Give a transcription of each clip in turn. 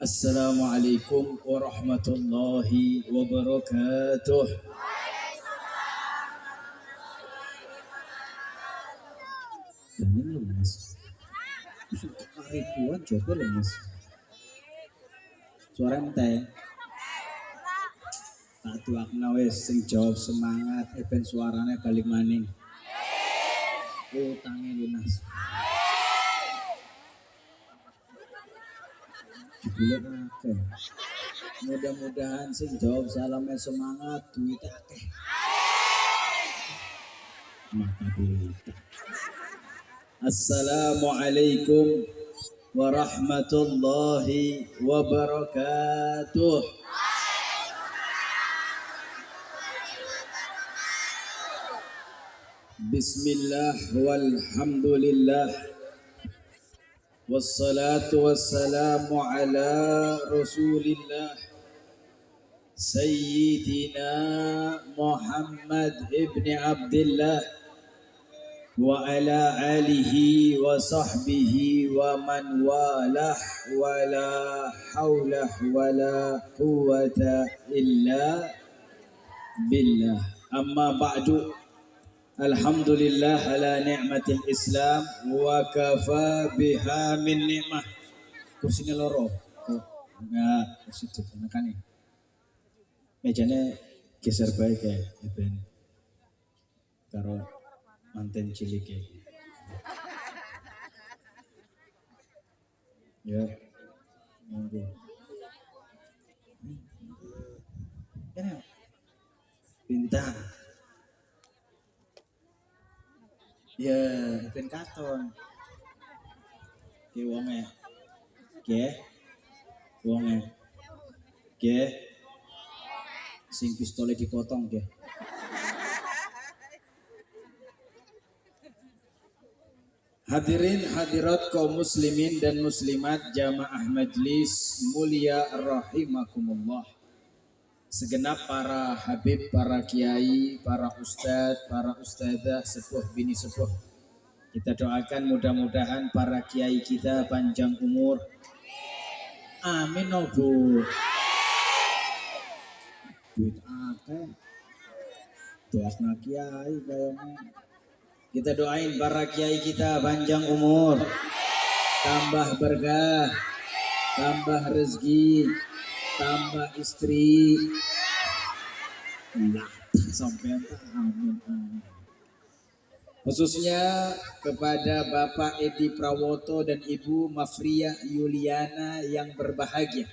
Assalamualaikum warahmatullahi wabarakatuh. Ini lemes. Ribuan coba lemes. Suara enteng. Tak tuakna wis sing jawab semangat ben suarane balik maning. Utange lunas. Jebule akeh. Mudah-mudahan sing jawab salamnya semangat duit akeh. Maka duit. Assalamualaikum warahmatullahi wabarakatuh. Bismillah walhamdulillah wassalatu wassalamu ala rasulillah Sayyidina Muhammad ibn Abdullah wa ala alihi wa sahbihi wa man walah wa la hawla wa la quwwata illa billah. Amma ba'du. Alhamdulillah ala ni'matil Islam wa kafa biha min ni'mah. Kursine loro. Enggak, positif makane. Mejane geser bae kae ben karo manten cilik ya. Monggo. Bintang. Ya, ben katon. Ki wonge. Nggih. Wonge. Nggih. Sing pistole dipotong nggih. Hadirin hadirat kaum muslimin dan muslimat jamaah majlis mulia rahimakumullah. Segenap para habib, para kiai, para ustadz, para ustadzah, sepuh bini sepuh. Kita doakan mudah-mudahan para kiai kita panjang umur. Amin oh bu. Duit akeh. Doasna kiai kayaknya. Kita doain para kiai kita panjang umur, tambah berkah, tambah rezeki, tambah istri. Nah, sampai amin. Khususnya kepada Bapak Edi Prawoto dan Ibu Mafriyah Yuliana yang berbahagia.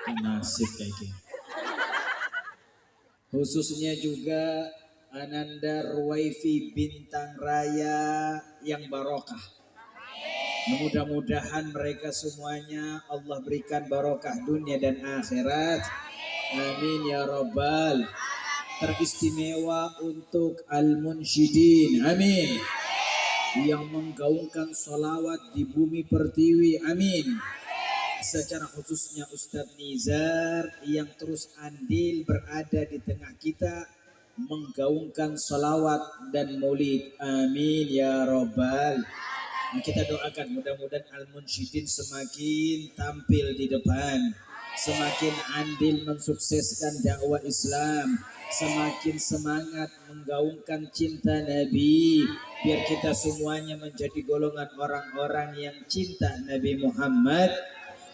Nasib kayak gini. Khususnya juga Ananda Ruwaifi Bintang Raya yang barokah. Mudah-mudahan mereka semuanya Allah berikan barokah dunia dan akhirat. Amin ya rabbal. Teristimewa untuk Al-Munsyidin. Amin. Yang menggaungkan sholawat di bumi pertiwi. Amin. Secara khususnya Ustadz Nizar yang terus andil berada di tengah kita menggaungkan salawat dan maulid. Amin ya robbal. Nah, kita doakan mudah-mudahan Al-Munsyidin semakin tampil di depan, semakin andil mensukseskan dakwah Islam, semakin semangat menggaungkan cinta Nabi, biar kita semuanya menjadi golongan orang-orang yang cinta Nabi Muhammad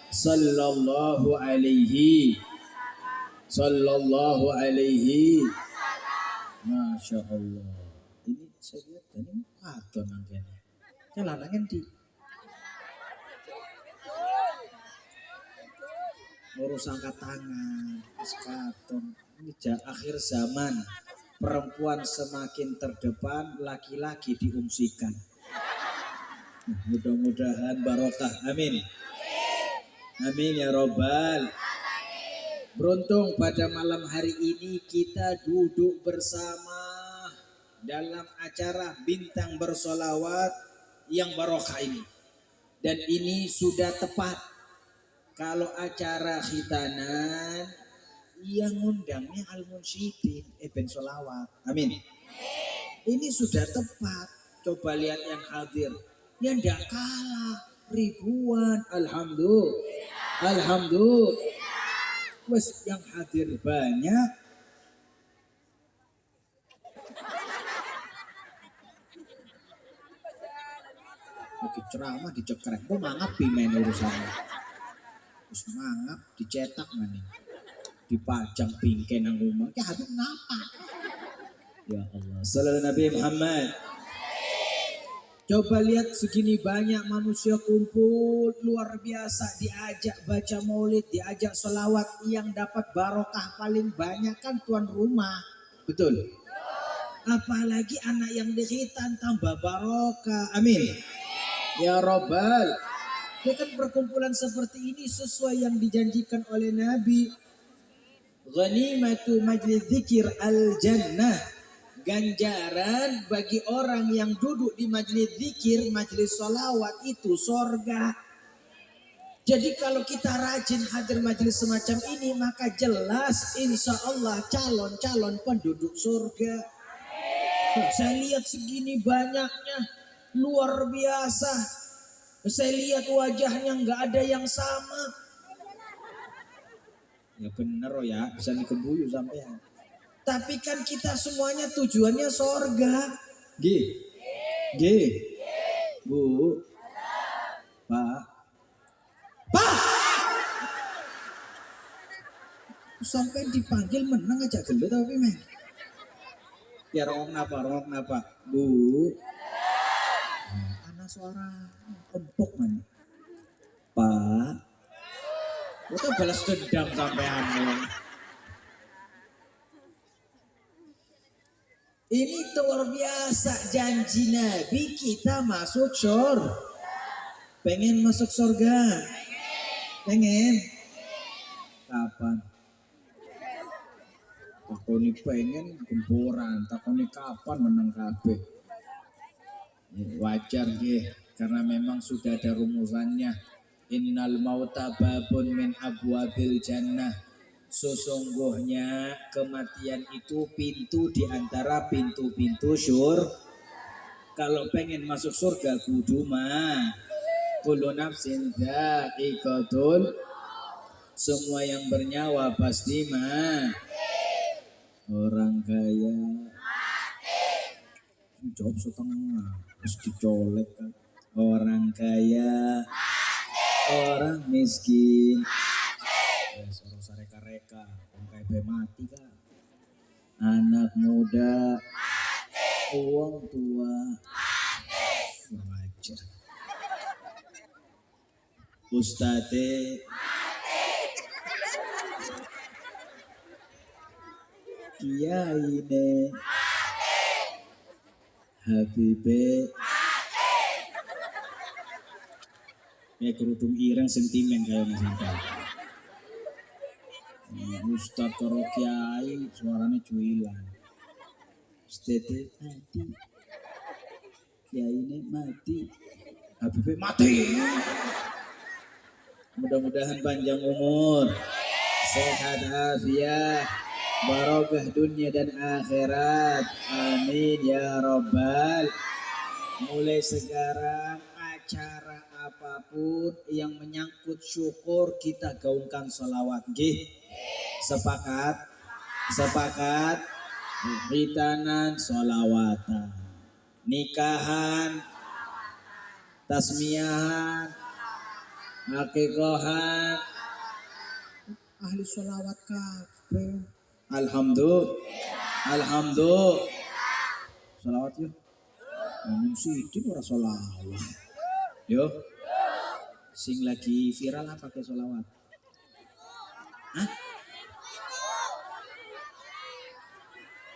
sallallahu alaihi Masya Allah. Ini saya lihat ini paton angkanya. Jalan angin di ngurus angkat tangan, katon. Ini akhir zaman. Perempuan semakin terdepan, laki-laki diungsikan. Mudah-mudahan barokah. Amin. Amin ya robbal. Beruntung pada malam hari ini kita duduk bersama dalam acara Bintang Bersolawat yang barokah ini. Dan ini sudah tepat. Kalau acara khitanan Yang ngundangnya al-munsyidin ben solawat. Amin. Ini sudah tepat. Coba lihat yang hadir. Yang tidak kalah ribuan. Alhamdulillah. Alhamdulillah. Wes yang hadir banyak. Lagi ceramah dicekrek. Kok mangap pimen urusannya. Terus mangap dicetak maning. Dipajang bingkai nang rumah. Ya habis ngapa? Ya Allah. Sallallahu Nabi Muhammad. Coba lihat segini banyak manusia kumpul luar biasa, diajak baca maulid, diajak selawat, yang dapat barokah paling banyak kan tuan rumah. Betul? Apalagi anak yang dikhitan tambah barokah. Amin. Ya Rabbal. Ya kan perkumpulan seperti ini sesuai yang dijanjikan oleh Nabi. Ghanimatu majlis dzikir al-jannah. Ganjaran bagi orang yang duduk di majelis zikir, majelis sholawat itu sorga. Jadi kalau kita rajin hadir majelis semacam ini, maka jelas insya Allah calon-calon penduduk surga. Saya lihat segini banyaknya, luar biasa. Saya lihat wajahnya nggak ada yang sama. Ya bener ya, bisa dikebuyu sampean. Tapi kan kita semuanya tujuannya sorga. G. Bu. Pak. Sampai dipanggil menang aja gendut tapi men. Ya rongok napa. Bu. Anak suara empuk man. Pak. Itu balas dendam sampean. Ini luar biasa janji Nabi kita masuk surga. Pengen masuk surga? Pengen? Kapan? Takoni pengen gempuran, takoni kapan menang kabeh. Wajar nggih, karena memang sudah ada rumusannya. Innal mauta babun min abwabil jannah. Sesungguhnya kematian itu pintu di antara pintu-pintu surga. Kalau pengen masuk surga kudu mah kullu nafsin dha'iqatul. Semua yang bernyawa pasti mah. Orang kaya jawab setengah terus dicolek kan. Orang kaya orang miskin suruh sareka-reka, orang kaya mati kan. Anak muda, uang tua, wajar. Ustadz, kiai ne, Habibe, kayak kerudung ireng sentimen kayaknya sampai. Ustadz karo kiai suaranya cuilan. Ustadz mati, kiai ini mati, Habibie mati. Mudah-mudahan panjang umur, sehat afiat, barokah dunia dan akhirat. Amin ya Rabbal. Mulai sekarang acara apapun yang menyangkut syukur kita gaungkan sholawat. Gih. Sepakat? Hitanan sholawatan, nikahan, tasmiyahan, akikahan, ahli sholawat kabeh. Alhamdulillah. Sholawat yuk. Namun sidin ora sholawat. Yuk. Sing lagi viral apa pakai sholawat? Hah?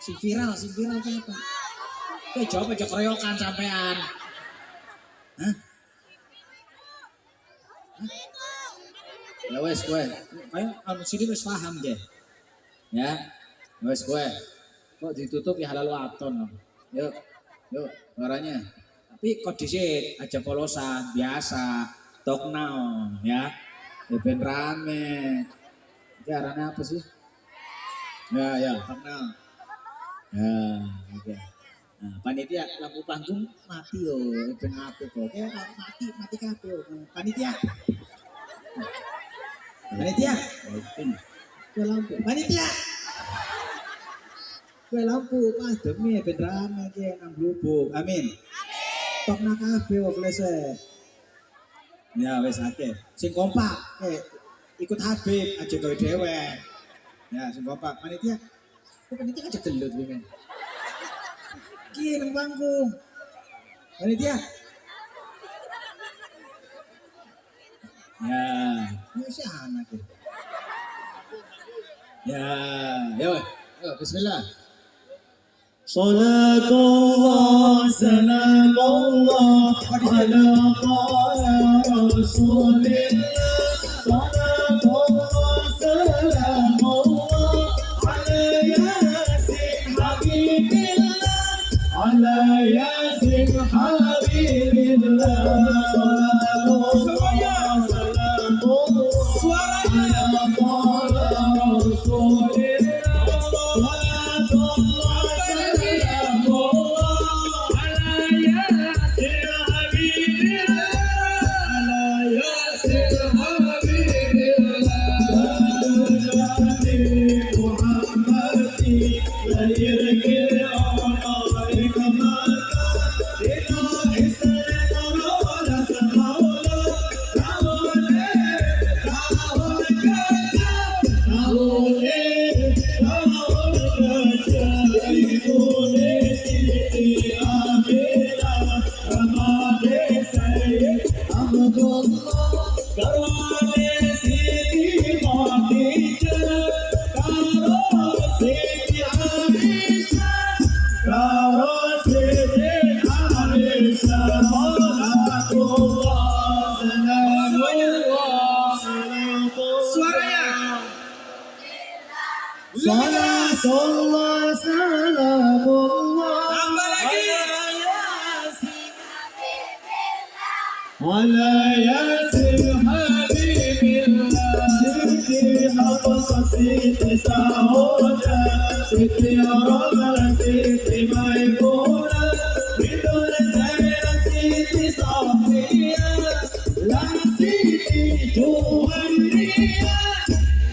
Si viral apa? Kowe jawab aja keroyokan sampean. Hah? Ya wes kowe. Kayak anu sini wis paham deh. Ya. Wes kowe. Kok ditutup ya halal waton. Yuk suaranya. Tapi kok dhisik aja polosan biasa. Talk now ya. Ya ben rame. Ini arane apa sih? Ya, terkenal. Ya, oke. Nah, panitia lampu panggung mati yo, ben apik kok. Oke, mati kabeh yo. Panitia. Panitia. Kue lampu. Panitia. Kue lampu pademi ben rame iki nang blubuk. Amin. Tok nak kabeh kok flese. Ya wis akeh. Sing kompak, ikut Habib aja gawe dhewek. Ya, sing kompak. Panitia. Kok panitia aja gelut kowe men. Ki nang panggung. Panitia. Ya, ini si anak ya. Ya, yo, bismillah. صلاة الله سلام الله على طه رسول الله صلاة الله سلام الله على ياسين حبيب الله على ياسين حبيب الله صلاة الله سلام الله على طه رسول الله صلاة الله Salatullah salamullah ala yasin habibillah siti hafsa siti sauda siti arabah siti maimuna bidul zaira siti safiya la siti juwariya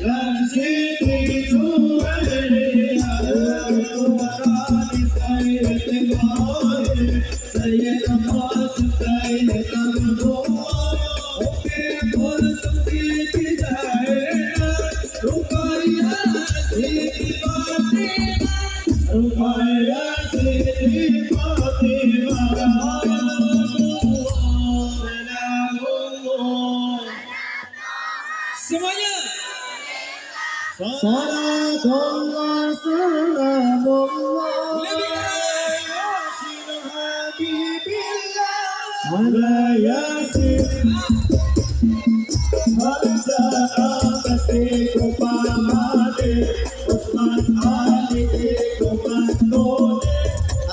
la siti juwariya سيد القاسم سيد الرضوان وفي في بداية رقية سيدي فاطمة رقية سيدي فاطمة سلام الله Semuanya. صلاة الله سلام الله على ياسين Hamza Abasti Kupamade Usman Ali Kupandone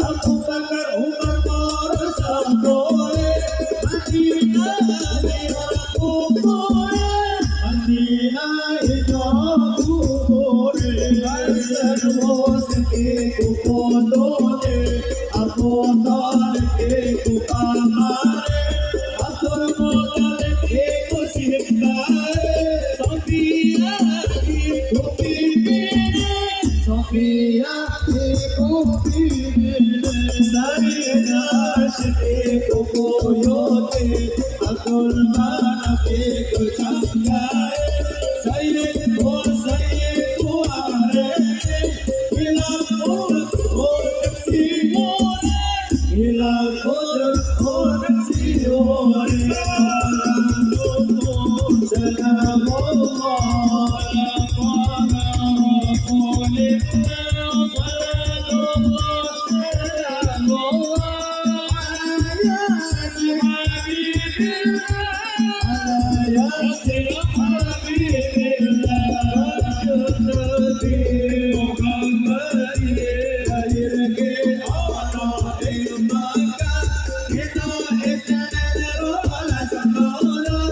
Abu Bakar Umar Morsa Dole Madina Kubore Madina Kubore Aisyah Mosiki Kupondone Abu Talib Kupamade Abdul Muttalib Sofia Kupibine Sayyida Ashiki Kukoyote Akul Manaki Kuchangaye Sayyid Ko Sayyid Kuare Ilam Kodam Simone Ilam Kodam Simone سلام الله على طه رسول الله صلاة الله سلام الله على ياسين حبيب الله على ياسين حبيب الله النبي محمد يرقي على المكان إذا إسند ولا سمولا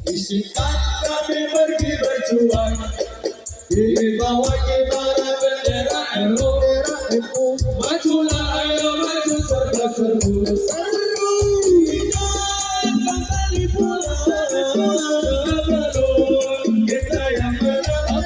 Isikan kami pergi berjuang di bawah kibaran bendera NU. Majulah ayo maju serta seru. Kita kembali pulang sebelum kita yang menang.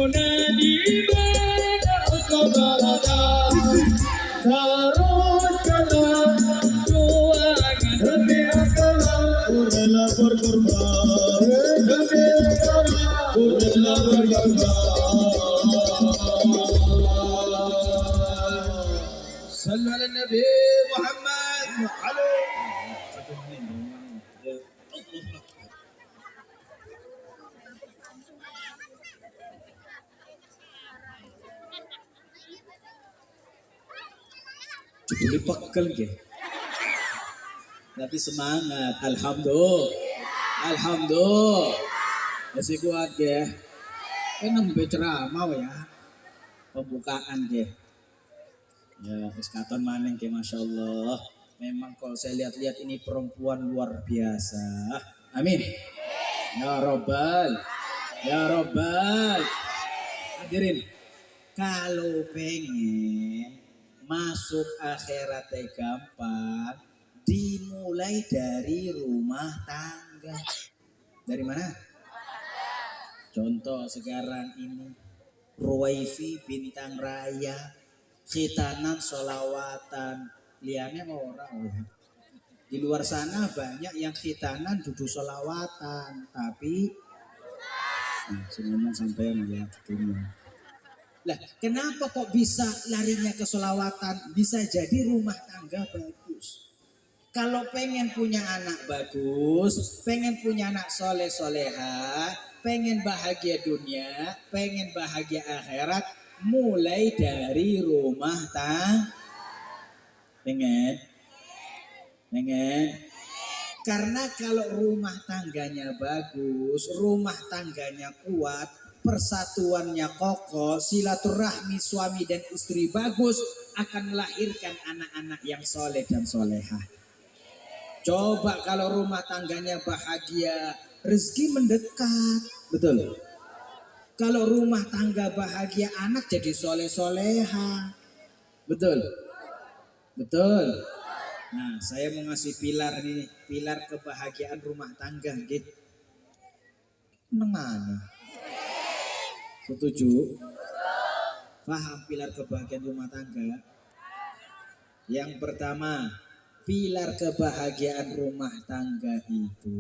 Walaupun di medan perang di agama, berilah berkorban demi negara, berilah berkorban. Sallu ala Nabi Muhammad. Jadi pegel ke? Tapi semangat. Alhamdulillah. Masih kuat ke? Kan nembe ceramah ya. Pembukaan ke. Ya, katon maneng ke, Masya Allah. Memang kalau saya lihat-lihat ini perempuan luar biasa. Amin. Ya Robbal. Hadirin, kalau pengen masuk akhiratnya gampang, dimulai dari rumah tangga. Dari mana? Contoh sekarang ini, Ruwaifi Bintang Raya, khitanan solawatan, liannya mau orang ya. Di luar sana banyak yang khitanan duduk solawatan, tapi ngomong sampai ya lah, kenapa kok bisa larinya ke solawatan? Bisa jadi rumah tangga bagus. Kalau pengen punya anak bagus, pengen punya anak soleh soleha, pengen bahagia dunia, pengen bahagia akhirat, mulai dari rumah tangga. Pengen? Karena kalau rumah tangganya bagus, rumah tangganya kuat, persatuannya kokoh, silaturahmi suami dan istri bagus, akan melahirkan anak-anak yang soleh dan soleha. Coba kalau rumah tangganya bahagia, rezeki mendekat, betul. Kalau rumah tangga bahagia, anak jadi soleh soleha, betul. Nah, saya mau ngasih pilar nih, pilar kebahagiaan rumah tangga, gitu. Neng mana? Setuju? Paham pilar kebahagiaan rumah tangga? Yang pertama, pilar kebahagiaan rumah tangga itu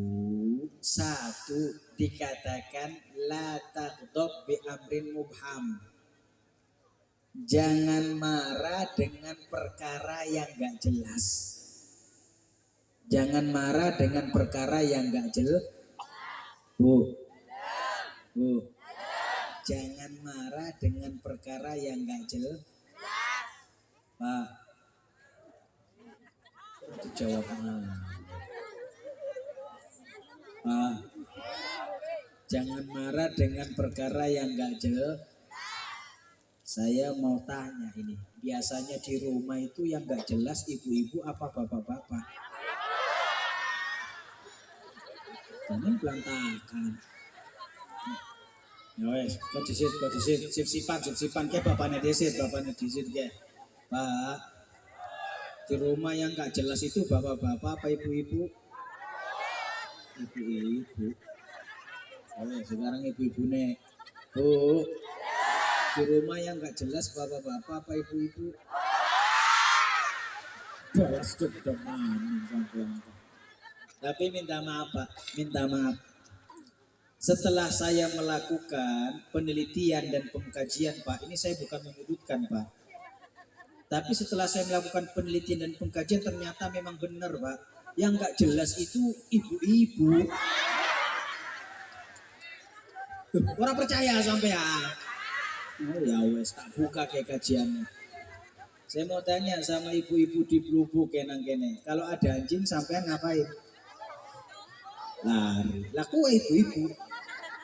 satu dikatakan la taghdab bi amrin mubham. Jangan marah dengan perkara yang gak jelas. Jangan marah dengan perkara yang gak jelas. Bu. Jangan marah dengan perkara yang gak jelas. Pak. Itu jawabannya. Pak. Jangan marah dengan perkara yang gak jelas. Saya mau tanya ini, biasanya di rumah itu yang gak jelas ibu-ibu apa bapak-bapak? Jangan berantakan. Ya wes, kok disit, sip-sipan, kayak bapaknya disit kayak. Pak, di rumah yang gak jelas itu bapak-bapak apa ibu-ibu? Ibu-ibu. Oh ya, sekarang ibu-ibu nih. Bu. Di rumah yang gak jelas bapak-bapak apa ibu-ibu? Balas kedeman. Tapi minta maaf Pak, minta maaf. Setelah saya melakukan penelitian dan pengkajian Pak, ini saya bukan menyudutkan Pak. Tapi setelah saya melakukan penelitian dan pengkajian ternyata memang benar Pak. Yang gak jelas itu ibu-ibu. Orang percaya sampai ya. Oh ya wes tak buka kayak kajiannya. Saya mau tanya sama ibu-ibu di Blubuk kenang kene. Kalau ada anjing sampean ngapain? Lari. Lah kok ibu-ibu?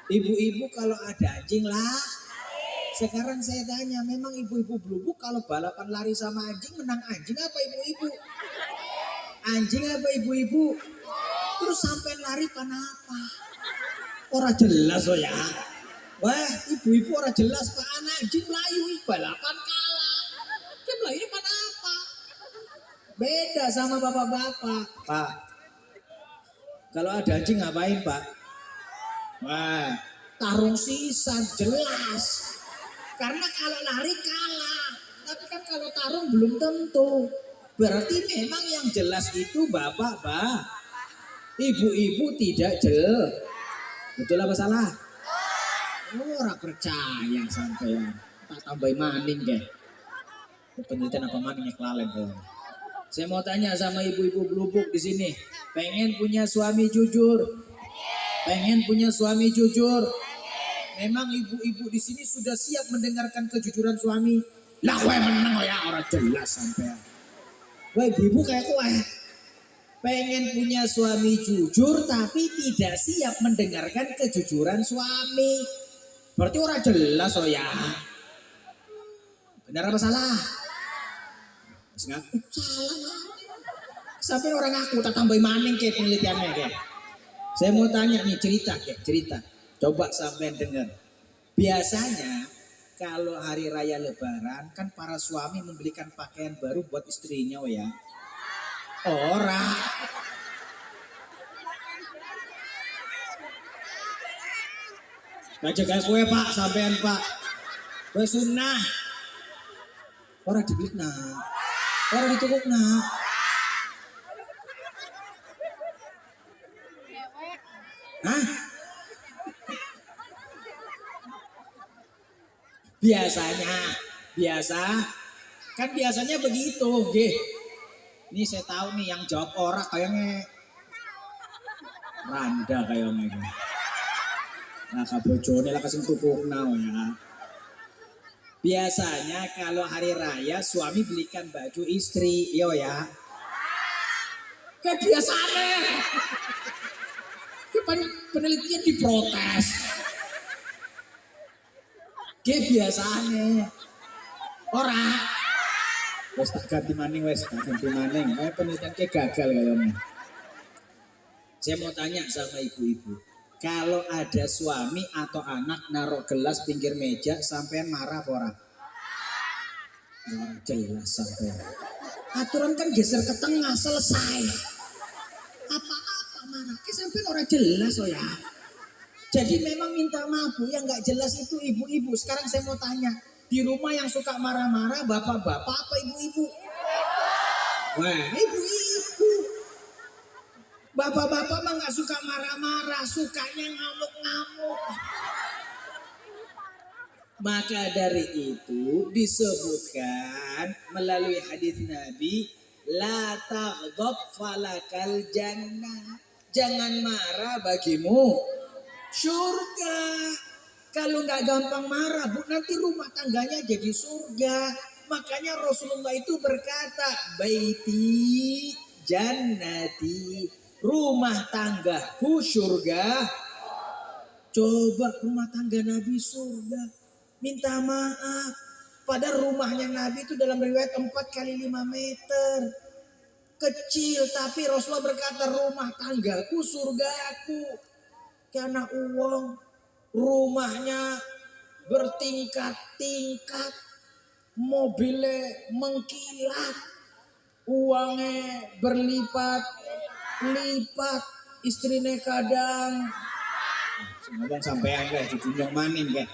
Ibu-ibu kalau ada anjing lah. Sekarang saya tanya, memang ibu-ibu Blubuk kalau balapan lari sama anjing menang anjing apa ibu-ibu? Anjing apa ibu-ibu? Terus sampean lari panapa? Orang jelas oh ya. Wah, ibu-ibu orang jelas Pak, anak anjing melayu balapan kalah. Dia melayu pada apa? Beda sama bapak-bapak. Pak, kalau ada anjing ngapain Pak? Wah, tarung sisan jelas. Karena kalau lari kalah. Tapi kan kalau tarung belum tentu. Berarti memang yang jelas itu bapak, Pak. Ibu-ibu tidak jelas. Betul apa salah? Ora percaya sampean. Tak tambah maning ke. Penelitian apa maningnya kelalen ke. Saya mau tanya sama ibu-ibu Blubuk di sini. Pengen punya suami jujur? Pengen punya suami jujur? Memang ibu-ibu di sini sudah siap mendengarkan kejujuran suami? Lah kowe meneng ya ora jelas sampean. Wah ibu-ibu kayak kowe. Pengen punya suami jujur tapi tidak siap mendengarkan kejujuran suami. Berarti orang jelas oh ya. Benar apa salah? Ngaku salah. Sampai orang ngaku tak tambah maning kayak penelitiannya kayak. Saya mau tanya nih cerita. Coba sampai dengar. Biasanya kalau hari raya Lebaran kan para suami membelikan pakaian baru buat istrinya oh ya. Orang. Ngajak kue Pak, sampean Pak. Kue sunnah. Orang dibeli nah. Orang ditukuk nah. Hah? Biasanya begitu, G. Ini saya tahu nih yang jawab orang kayaknya randa kayaknya. Nah kabojone lah kasih tukuk now ya. Biasanya kalau hari raya suami belikan baju istri, yo ya. Kebiasaannya. Penelitian diprotes. Kebiasaannya. Ora. Wes tak ganti maning. Penelitian ke gagal kayaknya. Saya mau tanya sama ibu-ibu. Kalau ada suami atau anak naruh gelas pinggir meja sampean marah apa ora? Jelas sampean. Aturan kan geser ke tengah selesai. Apa-apa marah ke sampean ora jelas oh ya. Jadi memang minta maaf Bu, yang nggak jelas itu ibu-ibu. Sekarang saya mau tanya, di rumah yang suka marah-marah bapak-bapak apa ibu-ibu? Wah, ibu-ibu. Bapak-bapak mah nggak suka marah-marah, sukanya ngamuk-ngamuk. Maka dari itu disebutkan melalui hadis Nabi, la taghdab falakal jannah. Jangan marah bagimu surga. Kalau nggak gampang marah, Bu, nanti rumah tangganya jadi surga. Makanya Rasulullah itu berkata, baiti jannati, rumah tanggaku surga. Coba rumah tangga Nabi surga. Minta maaf. Padahal rumahnya Nabi itu dalam riwayat 4 kali 5 meter. Kecil, tapi Rasulullah berkata rumah tanggaku surgaku. Karena uang rumahnya bertingkat-tingkat, mobilnya mengkilat, uangnya berlipat-lipat, istrinya kadang ngomong sampean kayak di dunia maning kayak.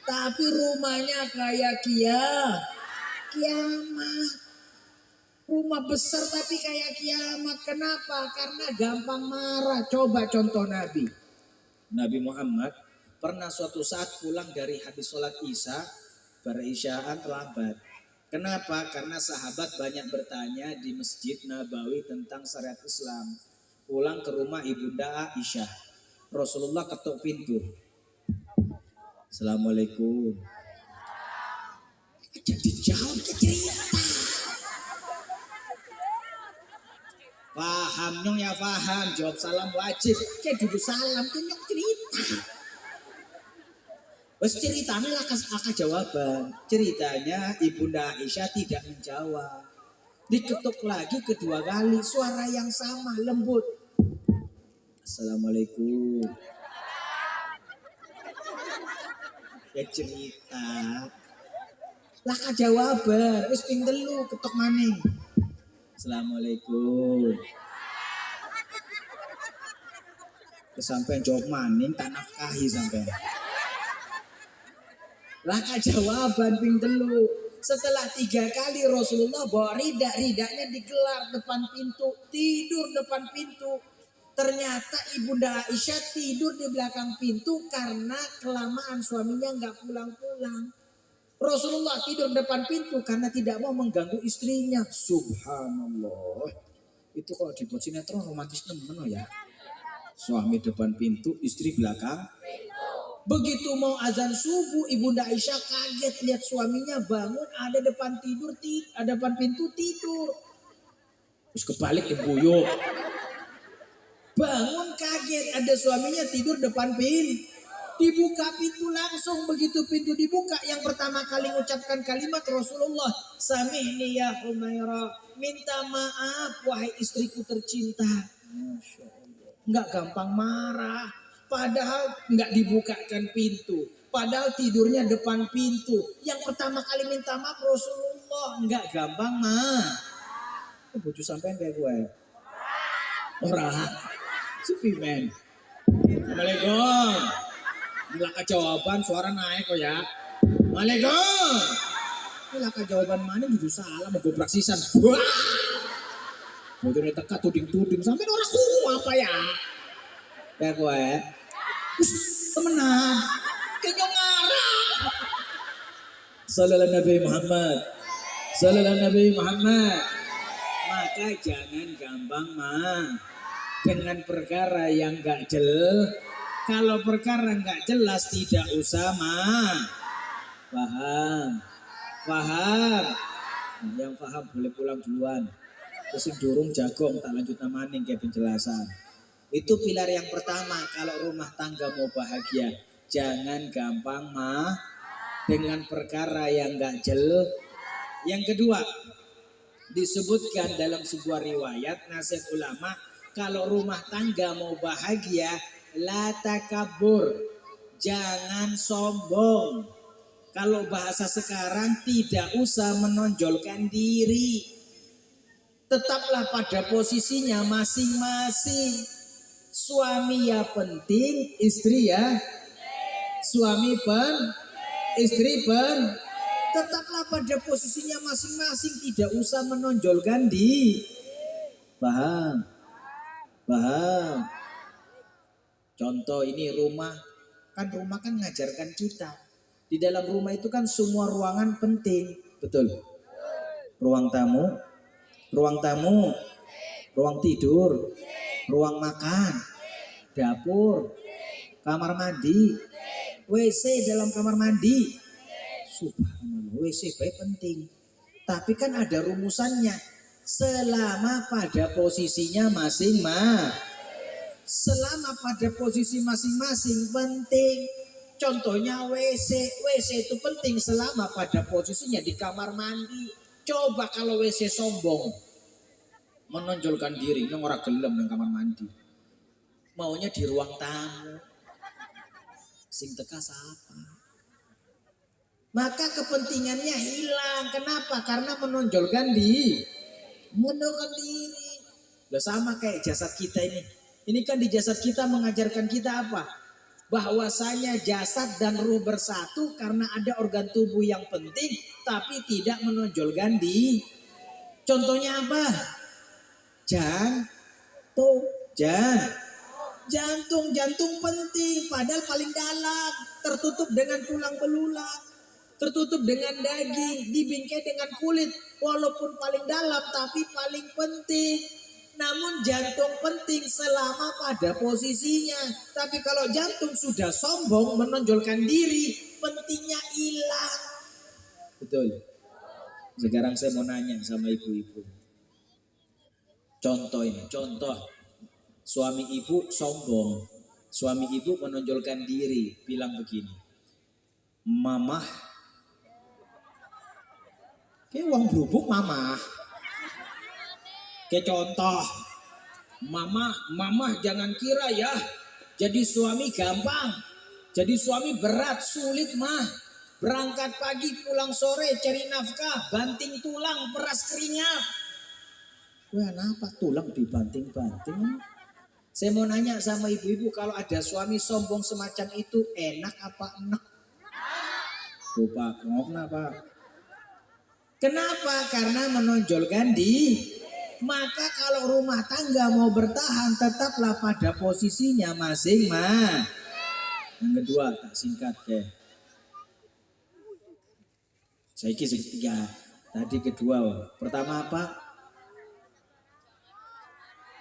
Tapi rumahnya kayak kiamat. Rumah besar tapi kayak kiamat. Kenapa? Karena gampang marah. Coba contoh Nabi. Nabi Muhammad pernah suatu saat pulang dari habis sholat Isya, berisyaan terlambat. Kenapa? Karena sahabat banyak bertanya di Masjid Nabawi tentang syariat Islam. Pulang ke rumah Ibunda Aisyah. Rasulullah ketuk pintu. Assalamualaikum. Jadi jawab ke cerita. Paham nyong ya paham. Jawab salam wajib. Kayak dulu salam tuh nyong cerita. Bos ceritanya lah jawaban. Ceritanya Ibunda Aisyah tidak menjawab. Diketuk lagi kedua kali. Suara yang sama lembut. Assalamualaikum. Ya cerita. Lah jawaban. Wis ping telu ketok maning. Assalamualaikum. Sampai jawab maning tak nafkahi sampai. Lah jawaban ping telu. Setelah 3 kali Rasulullah bawa ridaknya digelar depan pintu, tidur depan pintu. Ternyata Ibunda Aisyah tidur di belakang pintu karena kelamaan suaminya nggak pulang-pulang. Rasulullah tidur depan pintu karena tidak mau mengganggu istrinya. Subhanallah. Itu kalau dibuat sinetron romantis temen ya. Suami depan pintu, istri belakang. Begitu mau azan subuh, Ibunda Aisyah kaget lihat suaminya bangun ada depan pintu tidur. Terus kebalik kebuyuk. Bangun kaget ada suaminya tidur depan pintu. Dibuka pintu langsung. Begitu pintu dibuka, yang pertama kali mengucapkan kalimat Rasulullah, samihni ya Humaira, minta maaf wahai istriku tercinta. Masya Allah. Nggak gampang marah. Padahal nggak dibukakan pintu. Padahal tidurnya depan pintu. Yang pertama kali minta maaf Rasulullah. Nggak gampang marah. Bojo sampean kayak gue. Orang. Sepi men. Assalamualaikum. Laka jawaban suara naik kok ya. Assalamualaikum. Laka jawaban mana jujur salah mau gobrak sisan. Wah. Bodohnya teka tuding-tuding sampai orang apa ya? Kayak gue. Temenan. Kayak ngarang. Sallallahu Nabi Muhammad. Sallallahu Nabi Muhammad. Maka jangan gampang dengan perkara yang gak jelas. Kalau perkara gak jelas tidak usah paham. Yang paham boleh pulang duluan. Terus durung jagong tak lanjut namaning kayak penjelasan. Itu pilar yang pertama kalau rumah tangga mau bahagia. Jangan gampang dengan perkara yang gak jelas. Yang kedua, disebutkan dalam sebuah riwayat nasihat ulama, kalau rumah tangga mau bahagia, la takabur, jangan sombong. Kalau bahasa sekarang tidak usah menonjolkan diri. Tetaplah pada posisinya masing-masing. Suami ya penting, istri ya. Suami istri tetaplah pada posisinya masing-masing, tidak usah menonjolkan di. Paham? Paham? Contoh ini rumah, kan ngajarkan kita. Di dalam rumah itu kan semua ruangan penting, betul? Ruang tamu, ruang tidur, ruang makan, dapur, kamar mandi, WC dalam kamar mandi. Subhanallah, WC baik penting. Tapi kan ada rumusannya. Selama pada posisinya selama pada posisi masing-masing penting. Contohnya WC itu penting selama pada posisinya di kamar mandi. Coba kalau WC sombong, menonjolkan diri, yang orang gelem di kamar mandi, maunya di ruang tamu, sing teka siapa? Maka kepentingannya hilang. Kenapa? Karena menonjolkan diri. Udah sama kayak jasad kita ini. Ini kan di jasad kita mengajarkan kita apa? Bahwasanya jasad dan ruh bersatu karena ada organ tubuh yang penting tapi tidak menonjolkan diri. Contohnya apa? Jantung penting padahal paling dalam, tertutup dengan tulang belulang, tertutup dengan daging, dibingkai dengan kulit, walaupun paling dalam tapi paling penting. Namun jantung penting selama pada posisinya. Tapi kalau jantung sudah sombong menonjolkan diri, pentingnya hilang. Betul. Sekarang saya mau nanya sama ibu-ibu. Contoh ini, suami ibu sombong, suami ibu menonjolkan diri, bilang begini, mamah, kayak uang berhubung mamah, kayak contoh, mamah jangan kira ya, jadi suami gampang, jadi suami berat, sulit mah, berangkat pagi pulang sore cari nafkah, banting tulang, peras keringat. Wah, kenapa tulang dibanting-banting? Saya mau nanya sama ibu-ibu, kalau ada suami sombong semacam itu enak apa enak? Tuh Pak, kenapa? Kenapa? Karena menonjolkan diri. Maka kalau rumah tangga mau bertahan tetaplah pada posisinya masing-masing. Yang kedua, tak singkat ke. Saya ketiga. Tadi kedua. Pertama apa?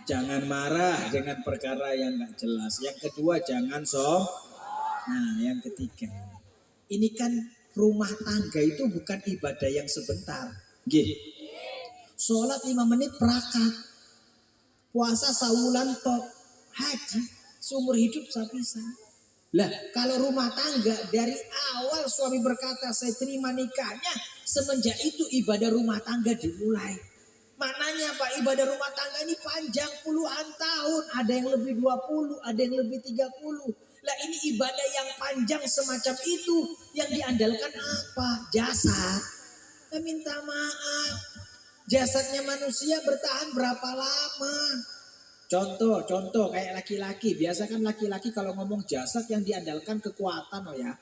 Jangan marah dengan perkara yang gak jelas. Yang kedua jangan Nah yang ketiga, ini kan rumah tangga itu bukan ibadah yang sebentar. Sholat 5 menit perakat, puasa sawulan tok, haji seumur hidup sepisah. Lah kalau rumah tangga dari awal suami berkata saya terima nikahnya, semenjak itu ibadah rumah tangga dimulai. Maknanya Pak, ibadah rumah tangga ini panjang puluhan tahun. Ada yang lebih 20, ada yang lebih 30. Lah ini ibadah yang panjang semacam itu, yang diandalkan apa? Jasad. Nah, minta maaf, jasadnya manusia bertahan berapa lama? Contoh kayak laki-laki. Biasa kan laki-laki kalau ngomong jasad yang diandalkan kekuatan ya.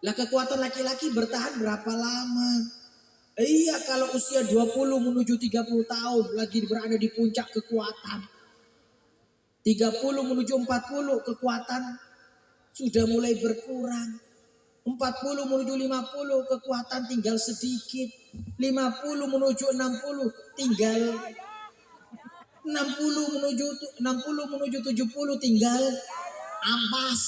Lah kekuatan laki-laki bertahan berapa lama? Iya, kalau usia 20 menuju 30 tahun lagi berada di puncak kekuatan. 30 menuju 40 kekuatan sudah mulai berkurang. 40 menuju 50 kekuatan tinggal sedikit. 50 menuju 60 tinggal 60 menuju 70 tinggal ampas.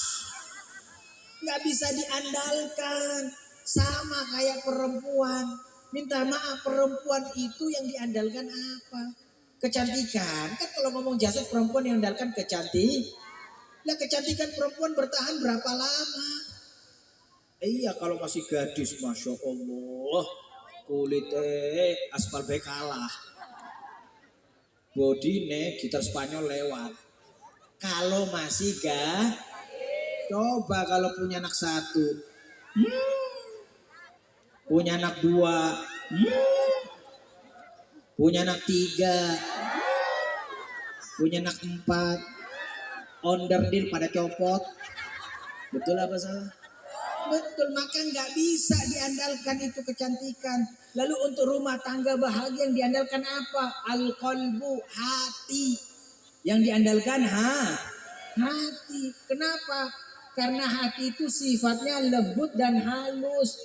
Nggak bisa diandalkan. Sama kayak perempuan. Minta maaf, perempuan itu yang diandalkan apa? Kecantikan. Kan kalau ngomong jasad perempuan yang diandalkan kecantikan. Nah kecantikan perempuan bertahan berapa lama? Iya kalau masih gadis, Masya Allah, kulitnya aspal baik kalah, bodine gitar Spanyol lewat. Kalau masih coba kalau punya anak 1, punya anak 2, punya anak 3, punya anak 4, onderdil pada copot. Betul apa salah? Betul, maka nggak bisa diandalkan itu kecantikan. Lalu untuk rumah tangga bahagia yang diandalkan apa? Al-qalbu, hati. Yang diandalkan hati. Kenapa? Karena hati itu sifatnya lembut dan halus.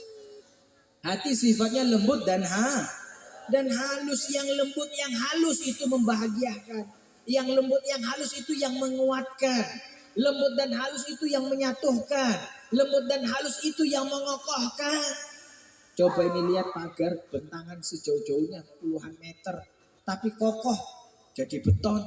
Hati sifatnya lembut dan halus. Yang lembut yang halus itu membahagiakan. Yang lembut yang halus itu yang menguatkan. Lembut dan halus itu yang menyatukan. Lembut dan halus itu yang mengokohkan. Coba ini lihat pagar bentangan sejauh-jauhnya puluhan meter. Tapi kokoh jadi beton.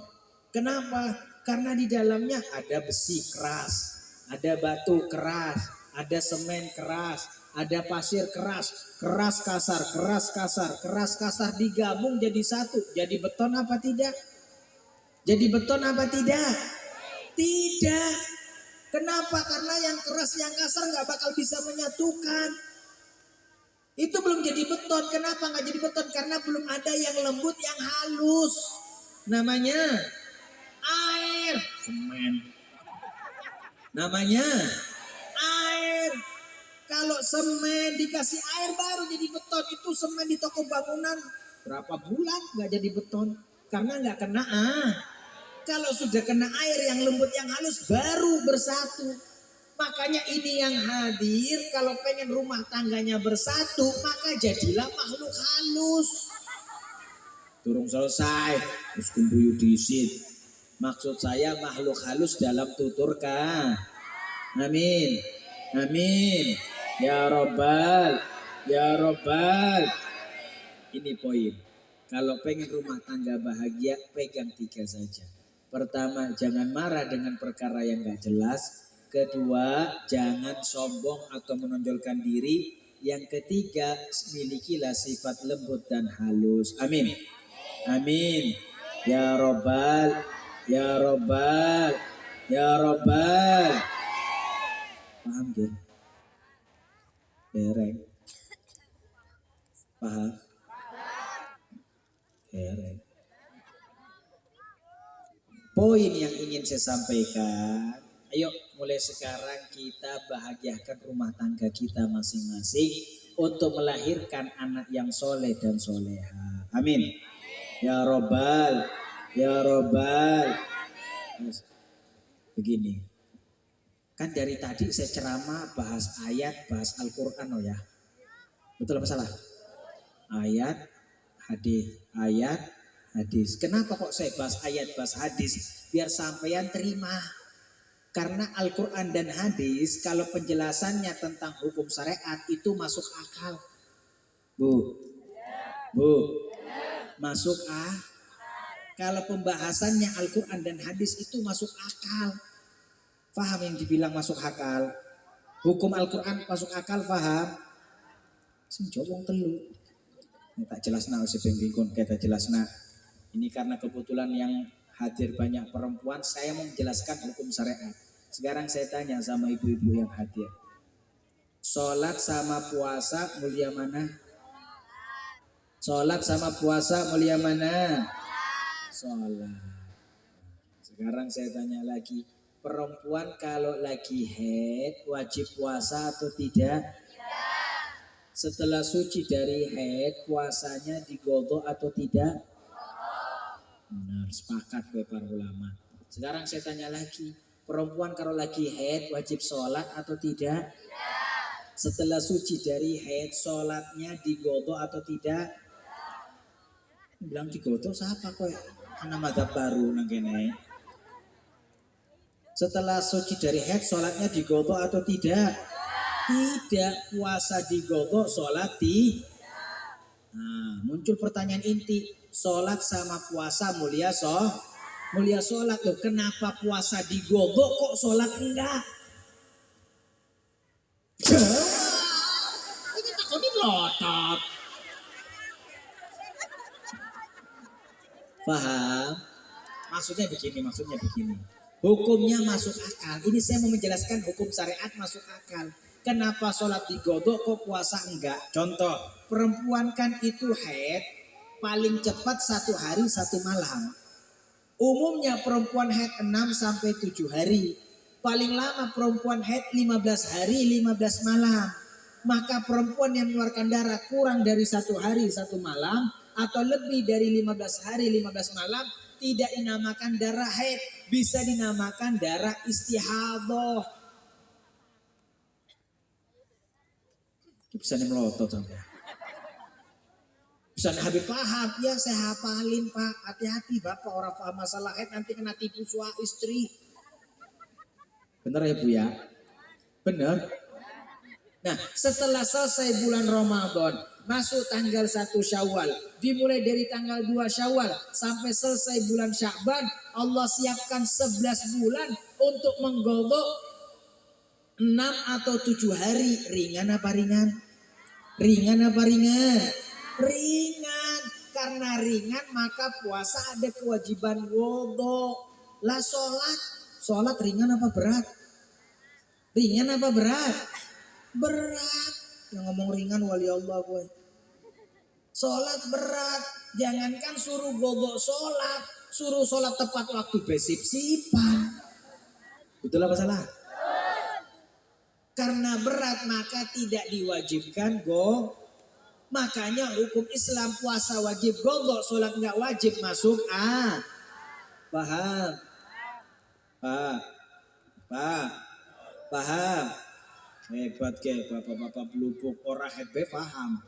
Kenapa? Karena di dalamnya ada besi keras. Ada batu keras. Ada semen keras. Ada pasir keras. Keras kasar, keras kasar, keras kasar digabung jadi satu. Jadi beton apa tidak? Jadi beton apa tidak? Tidak. Kenapa? Karena yang keras yang kasar nggak bakal bisa menyatukan. Itu belum jadi beton. Kenapa nggak jadi beton? Karena belum ada yang lembut yang halus. Namanya air. Semen. Namanya air. Kalau semen dikasih air baru jadi beton. Itu semen di toko bangunan berapa bulan nggak jadi beton? Karena nggak kena Kalau sudah kena air yang lembut yang halus baru bersatu. Makanya ini yang hadir kalau pengen rumah tangganya bersatu maka jadilah makhluk halus. Turung selesai terus kumbuyu disit. Maksud saya makhluk halus dalam tutur ka. Amin. Amin. Ya Robbal. Ya Robbal. Ini poin. Kalau pengen rumah tangga bahagia pegang 3 saja. Pertama, jangan marah dengan perkara yang gak jelas. Kedua, jangan sombong atau menonjolkan diri. Yang ketiga, milikilah sifat lembut dan halus. Amin. Amin. Ya Robbal. Ya Robbal. Ya Robbal. Paham gak? Dereng. Paham? Dereng. Poin yang ingin saya sampaikan, ayo mulai sekarang kita bahagiakan rumah tangga kita masing-masing untuk melahirkan anak yang soleh dan soleha. Amin. Ya Robbal, ya Robbal. Begini, kan dari tadi saya ceramah bahas ayat, bahas Al-Quran ya. Betul apa salah? Ayat, hadis, ayat, hadis. Kenapa kok saya bahas ayat, bahas hadis? Biar sampean terima. Karena Al-Quran dan hadis kalau penjelasannya tentang hukum syariat itu masuk akal. Bu. Masuk Kalau pembahasannya Al-Quran dan hadis itu masuk akal. Paham yang dibilang masuk akal? Hukum Al-Quran masuk akal, paham? Sing jawong telu. Tak jelas nak si pembingkun kita jelas nak. Ini karena kebetulan yang hadir banyak perempuan, saya mau menjelaskan hukum syariat. Sekarang saya tanya sama ibu-ibu yang hadir. Sholat sama puasa mulia mana? Sholat sama puasa mulia mana? Sholat. Sekarang saya tanya lagi. Perempuan kalau lagi haid wajib puasa atau tidak? Setelah suci dari haid, puasanya digodok atau tidak? Benar, sepakat para ulama. Sekarang saya tanya lagi, perempuan kalau lagi haid wajib sholat atau tidak? Setelah suci dari haid, sholatnya digodok atau tidak? Bilang digodok siapa kok? Anak madzhab baru nangkene. Setelah suci dari haid, sholatnya digodok atau tidak? Tidak. Puasa digodok, sholat Nah, muncul pertanyaan inti. Sholat sama puasa mulia sholat loh. Kenapa puasa digodok kok sholat enggak? Ini takut dilotot. Paham? Maksudnya begini. Hukumnya masuk akal. Ini saya mau menjelaskan hukum syariat masuk akal. Kenapa sholat digodok kok puasa enggak? Contoh, perempuan kan itu haid paling cepat 1 hari 1 malam. Umumnya perempuan haid 6 sampai 7 hari. Paling lama perempuan haid 15 hari 15 malam. Maka perempuan yang mengeluarkan darah kurang dari 1 hari 1 malam atau lebih dari 15 hari 15 malam tidak dinamakan darah haid, bisa dinamakan darah istihadah. Bisa melotot sampai. Bisa Habib paham, ya saya hafalin Pak. Hati-hati Bapak orang paham masalah haid nanti kena tipu suami istri. Bener ya Bu ya? Bener. Nah setelah selesai bulan Ramadan, masuk tanggal 1 Syawal, dimulai dari tanggal 2 Syawal sampai selesai bulan Sya'ban, Allah siapkan 11 bulan untuk menggodok 6 atau 7 hari. Ringan apa ringan? Ringan apa ringan? Ringan. Karena ringan maka puasa ada kewajiban wudu. Lah sholat ringan apa berat? Ringan apa berat? Berat. Yang ngomong ringan wali Allah gue. Sholat berat. Jangankan suruh gogok sholat, suruh sholat tepat waktu besip-sipan. Betul apa salah? Karena berat maka tidak diwajibkan Makanya hukum Islam puasa wajib gogok, sholat nggak wajib masuk. Paham? Paham? Hebat ke bapak-bapak belubuk orang hebat paham.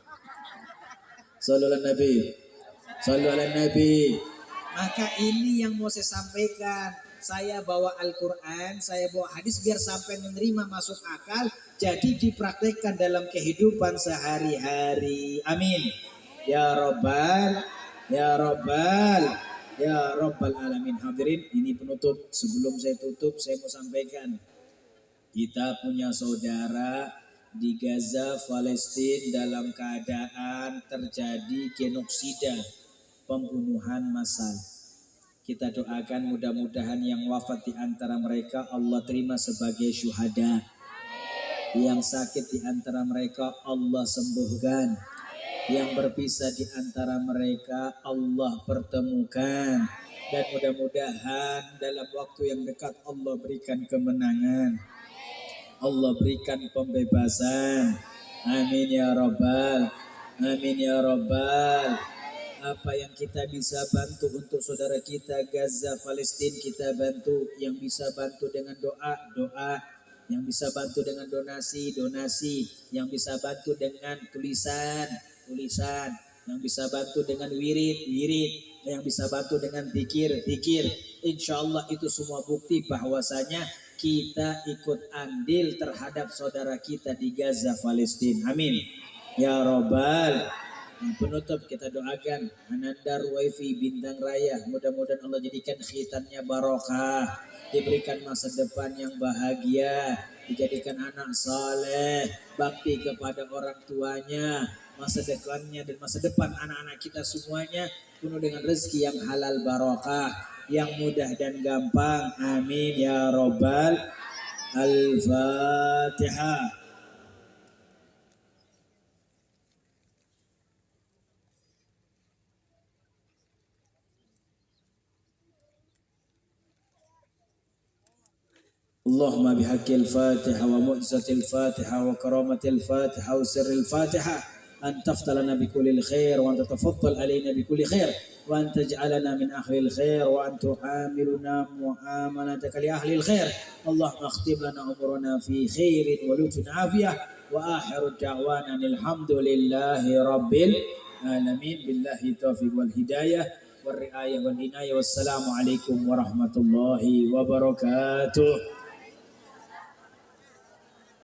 Sallallahu alaihi Nabi. Maka ini yang mau saya sampaikan. Saya bawa Al-Quran, saya bawa hadis biar sampai menerima masuk akal. Jadi dipraktekkan dalam kehidupan sehari-hari. Amin. Ya Rabbal Alamin. Hadirin, ini penutup. Sebelum saya tutup, saya mau sampaikan. Kita punya saudara di Gaza, Palestina dalam keadaan terjadi genosida, pembunuhan massal. Kita doakan mudah-mudahan yang wafat di antara mereka Allah terima sebagai syuhada. Yang sakit di antara mereka Allah sembuhkan. Yang berpisah di antara mereka Allah pertemukan. Dan mudah-mudahan dalam waktu yang dekat Allah berikan kemenangan. Allah berikan pembebasan. Amin ya Rabbal. Amin ya Rabbal. Apa yang kita bisa bantu untuk saudara kita Gaza, Palestina kita bantu. Yang bisa bantu dengan doa. Yang bisa bantu dengan donasi. Yang bisa bantu dengan tulisan. Yang bisa bantu dengan wirid. Yang bisa bantu dengan zikir. Insya Allah itu semua bukti bahwasanya kita ikut andil terhadap saudara kita di Gaza, Palestina. Amin. Ya Rabbal. Penutup kita doakan Anandar Wifi Bintang Raya, mudah-mudahan Allah jadikan khitannya barokah, diberikan masa depan yang bahagia, dijadikan anak saleh, bakti kepada orang tuanya, masa depannya dan masa depan anak-anak kita semuanya penuh dengan rezeki yang halal barokah, yang mudah dan gampang. Amin ya Rabbal. Al-Fatihah. اللهم بحق الفاتحة ومعجزة الفاتحة وكرامة الفاتحة وسر الفاتحة أن تفتح لنا بكل الخير وأن تتفضل علينا بكل خير وأن تجعلنا من أهل الخير وأن تعاملنا معاملتك لأهل الخير. اللهم اختم لنا أمرنا في خير ولطف عافية وآخر الدعوانا الحمد لله رب العالمين. بالله التوفيق والهداية والرعاية والعناية والسلام عليكم ورحمة الله وبركاته.